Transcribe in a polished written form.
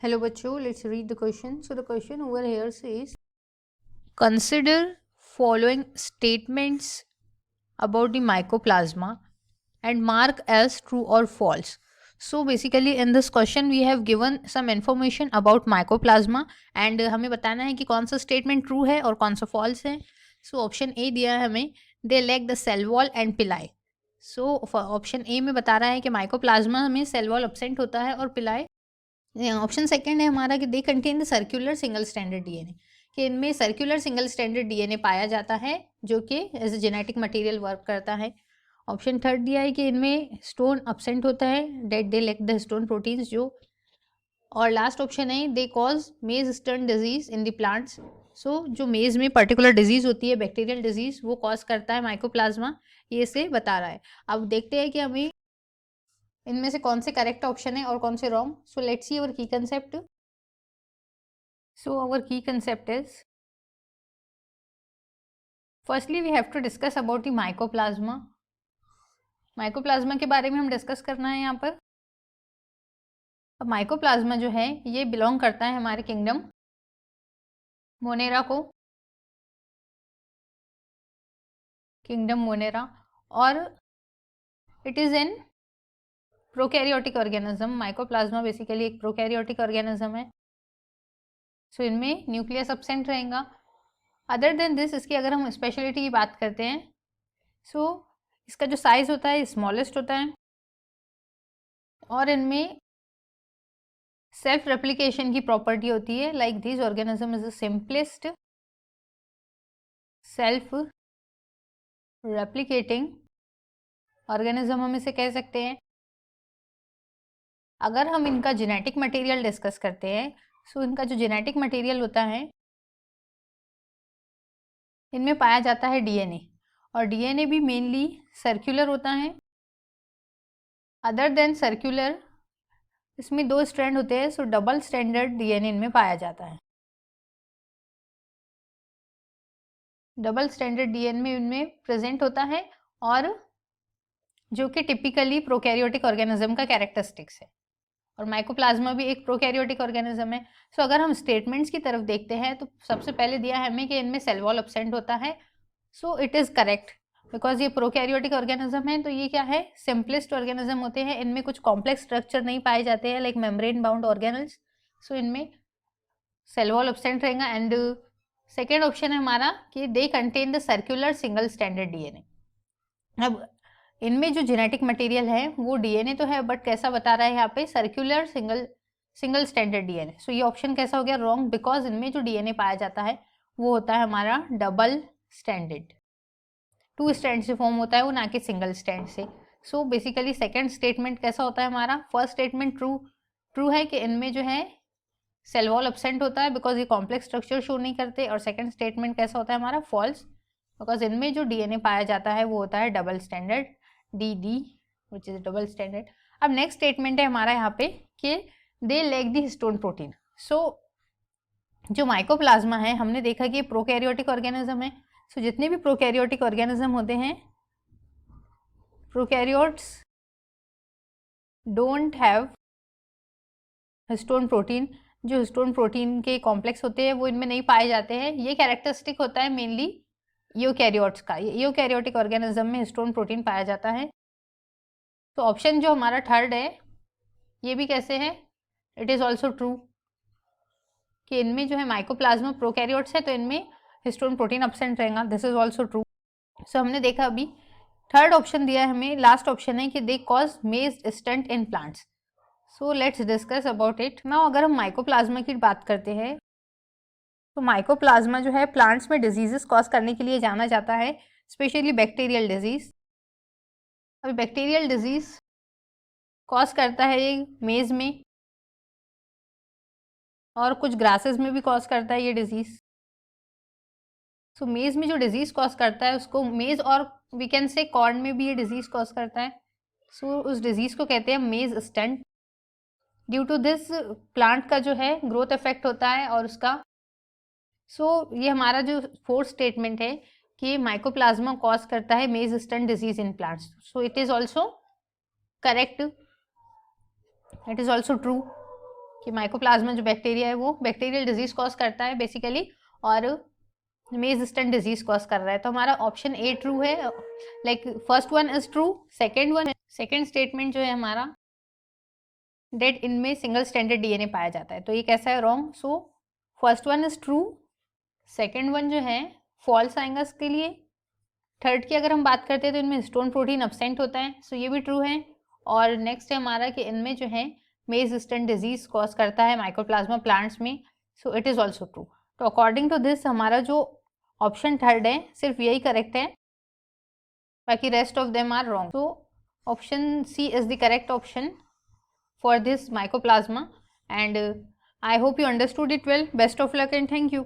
Hello बच्चों, let's read the question. So the question over here says, consider following statements about the mycoplasma and mark as true or false. So basically in this question we have given some information about mycoplasma and हमें बताना है कि कौन सा statement true है और कौन सा false है. So option A दिया है हमें, they lack the cell wall and pili. So option A में बता रहा है कि माइकोप्लाज्मा में सेल वॉल एब्सेंट होता है और पिलाई. ऑप्शन सेकंड है हमारा कि they contain the circular single standard DNA, कि इनमें सर्कुलर सिंगल स्टैंडर्ड डीएनए पाया जाता है जो कि as a genetic material work करता है. ऑप्शन थर्ड दिया है कि इनमें स्टोन अब्सेंट होता है, that they lack the stone proteins जो. और लास्ट ऑप्शन है they cause maize stern disease in the plants. So जो मेज में पर्टिकुलर डिजीज होती है, बैक्टीरियल डिजीज, वो कॉज करता है माइकोप्लाज्मा, ये से बता रहा है. अब देखते हैं कि हमें इनमें से कौन से करेक्ट ऑप्शन है और कौन से wrong. So let's see our key concept. So our key concept is, firstly we have to discuss about the mycoplasma. Mycoplasma के बारे में हम डिस्कस करना है यहाँ पर. अब माइकोप्लाज्मा जो है ये बिलोंग करता है हमारे किंगडम मोनेरा को, किंगडम मोनेरा, और it is an prokaryotic organism. Mycoplasma basically एक प्रोकैरियोटिक ऑर्गेनिज्म है. सो इनमें न्यूक्लियस एब्सेंट रहेगा. अदर देन दिस, इसकी अगर हम स्पेशलिटी की बात करते हैं, सो इसका जो साइज होता है स्मॉलेस्ट होता है और इनमें सेल्फ रेप्लिकेशन की प्रॉपर्टी होती है. Like this organism is the simplest self replicating organism हम इसे कह सकते हैं. अगर हम इनका जेनेटिक मटेरियल डिस्कस करते हैं, सो इनका जो जेनेटिक मटेरियल होता है, इनमें पाया जाता है डीएनए, और डीएनए भी मेनली सर्कुलर होता है. अदर देन सर्कुलर, इसमें 2 स्ट्रैंड होते हैं, सो डबल स्टैंडर्ड डीएनए इनमें पाया जाता है. डबल स्टैंडर्ड डीएनए इनमें प्रेजेंट होता है, और जो कि टिपिकली प्रोकैरियोटिक ऑर्गेनिज्म का कैरेक्टरिस्टिक्स है. और माइकोप्लाज्मा भी एक प्रोकैरियोटिक ऑर्गेनिज्म है. सो अगर हम स्टेटमेंट्स की तरफ देखते हैं तो सबसे पहले दिया है हमें कि इनमें सेल वॉल एब्सेंट होता है. So it is correct, because ये प्रोकैरियोटिक ऑर्गेनिज्म है, तो ये क्या है, सिंपलेस्ट ऑर्गेनिज्म होते हैं. इनमें कुछ कॉम्प्लेक्स स्ट्रक्चर नहीं पाए जाते हैं लाइक मेम्ब्रेन बाउंड ऑर्गेनल्स. सो इनमें सेल वॉल एब्सेंट रहेगा. एंड सेकेंड ऑप्शन है हमारा कि they contain the circular single standard DNA. अब इनमें जो जेनेटिक मटेरियल है वो डीएनए तो है, बट कैसा बता रहा है यहाँ पे, सर्कुलर सिंगल स्टैंडर्ड डीएनए. सो ये ऑप्शन कैसा हो गया, रॉन्ग, बिकॉज इनमें जो डीएनए पाया जाता है वो होता है हमारा डबल स्टैंडर्ड. 2 स्टैंड से फॉर्म होता है वो, ना कि सिंगल स्टैंड से. सो बेसिकली सेकेंड स्टेटमेंट कैसा होता है हमारा, फर्स्ट स्टेटमेंट ट्रू है कि इनमें जो है सेल वॉल एब्सेंट होता है बिकॉज ये कॉम्प्लेक्स स्ट्रक्चर शो नहीं करते. और सेकेंड स्टेटमेंट कैसा होता है हमारा, फॉल्स, बिकॉज इनमें जो डीएनए पाया जाता है वो होता है double standard, D which is double standard. अब नेक्स्ट स्टेटमेंट है हमारा यहाँ पे कि they lack the histone protein. So जो माइकोप्लाज्मा है हमने देखा कि प्रोकैरियोटिक ऑर्गेनिज्म है. सो जितने भी प्रोकैरियोटिक ऑर्गेनिज्म होते हैं, prokaryotes don't have histone protein. जो हिस्टोन प्रोटीन के कॉम्प्लेक्स होते हैं वो इनमें नहीं पाए जाते हैं. ये कैरेक्टरिस्टिक होता है मेनली यूकैरियोट्स का. यूकैरियोटिक ऑर्गेनिज्म में हिस्टोन प्रोटीन पाया जाता है. तो ऑप्शन जो हमारा थर्ड है ये भी कैसे है, इट इज़ ऑल्सो ट्रू, कि इनमें जो है माइकोप्लाज्मा प्रोकैरियोट्स है तो इनमें हिस्टोन प्रोटीन एब्सेंट रहेगा. This is also true. So हमने देखा अभी थर्ड ऑप्शन दिया है हमें, लास्ट ऑप्शन है कि दे कॉज मेज stunt in plants. So let's discuss about it now. अगर हम माइकोप्लाज्मा की बात करते हैं तो माइकोप्लाज्मा जो है प्लांट्स में डिजीजेस कॉज करने के लिए जाना जाता है, स्पेशली बैक्टीरियल डिजीज. अभी बैक्टीरियल डिजीज कॉज करता है ये मेज में, और कुछ ग्रासेस में भी कॉज करता है ये डिजीज. सो मेज में जो डिजीज कॉज करता है उसको मेज, और वी कैन से कॉर्न में भी ये डिजीज कॉज करता है. सो उस डिजीज को कहते हैं maize stunt. Due to this plant का जो है ग्रोथ इफेक्ट होता है और उसका. सो ये हमारा जो फोर्थ स्टेटमेंट है कि माइकोप्लाज्मा कॉज करता है मेज stunt disease in plants. So it is also correct, it is also true. कि माइकोप्लाज्मा जो बैक्टीरिया है वो बैक्टीरियल डिजीज कॉज करता है बेसिकली, और मेज स्टन डिजीज कॉज कर रहा है। तो हमारा ऑप्शन ए ट्रू है, like first one is true. Second statement जो है हमारा, डेट इनमें सिंगल स्ट्रैंडेड डीएनए पाया जाता है, तो ये कैसा है, wrong. So first one is true, second one जो है फॉल्स आएगा इसके लिए। थर्ड की अगर हम बात करते हैं तो इनमें हिस्टोन प्रोटीन एब्सेंट होता है, सो ये भी ट्रू है। और नेक्स्ट है हमारा कि इनमें जो है मेज स्टन डिजीज कॉज करता है माइकोप्लाज्मा प्लांट्स में, so it is also true. तो अकॉर्डिंग टू दिस हमारा जो ऑप्शन थर्ड है सिर्फ यही करेक्ट है, बाकी rest of them are wrong. So option C is the correct option for this mycoplasma, and I hope you understood it well. Best of luck and thank you.